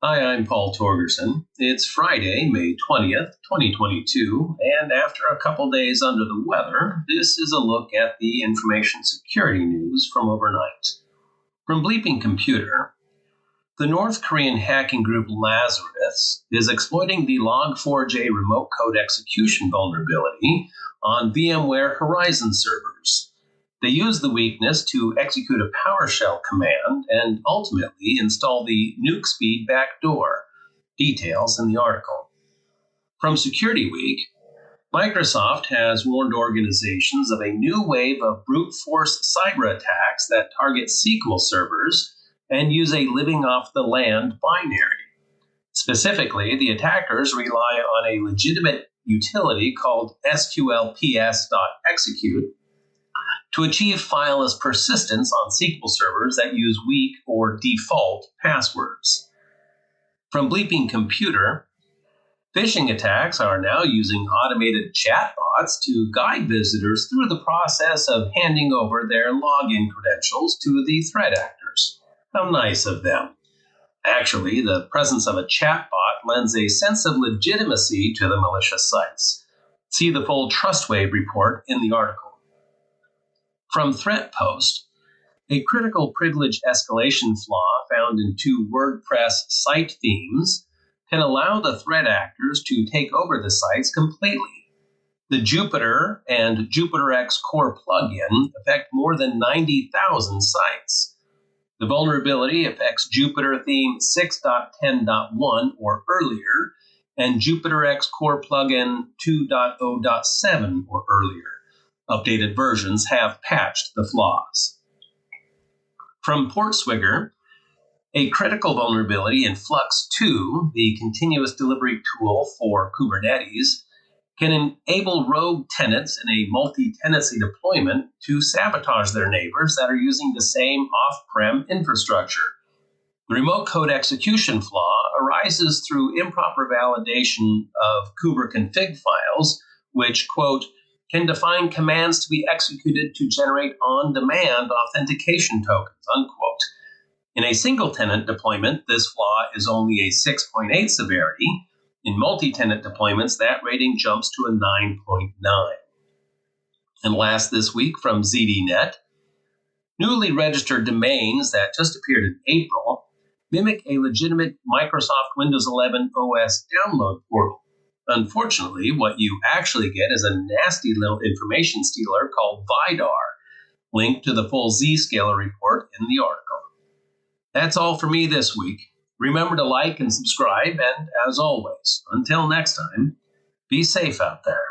Hi, I'm Paul Torgersen. It's Friday, May 20th, 2022, and after a couple days under the weather, this is a look at the information security news from overnight. From Bleeping Computer, the North Korean hacking group Lazarus is exploiting the Log4J remote code execution vulnerability on VMware Horizon servers. They use the weakness to execute a PowerShell command and ultimately install the NukeSped backdoor. Details in the article. From Security Week, Microsoft has warned organizations of a new wave of brute force cyberattacks that target SQL servers and use a living off the land binary. Specifically, the attackers rely on a legitimate utility called sqlps.exe to achieve fileless persistence on SQL servers that use weak or default passwords. From Bleeping Computer, phishing attacks are now using automated chatbots to guide visitors through the process of handing over their login credentials to the threat actors. How nice of them. Actually, the presence of a chatbot lends a sense of legitimacy to the malicious sites. See the full TrustWave report in the article. From ThreatPost, a critical privilege escalation flaw found in two WordPress site themes can allow the threat actors to take over the sites completely. The Jupyter and JupyterX Core plugin affect more than 90,000 sites. The vulnerability affects Jupyter theme 6.10.1 or earlier and JupyterX Core plugin 2.0.7 or earlier. Updated versions have patched the flaws. From Portswigger, a critical vulnerability in Flux 2, the continuous delivery tool for Kubernetes, can enable rogue tenants in a multi-tenancy deployment to sabotage their neighbors that are using the same off-prem infrastructure. The remote code execution flaw arises through improper validation of kuberconfig files, which, quote, can define commands to be executed to generate on-demand authentication tokens, unquote. In a single-tenant deployment, this flaw is only a 6.8 severity. In multi-tenant deployments, that rating jumps to a 9.9. And last this week from ZDNet, newly registered domains that just appeared in April mimic a legitimate Microsoft Windows 11 OS download portal. Unfortunately, what you actually get is a nasty little information stealer called Vidor, linked to the full Zscaler report in the article. That's all for me this week. Remember to like and subscribe, and as always, until next time, be safe out there.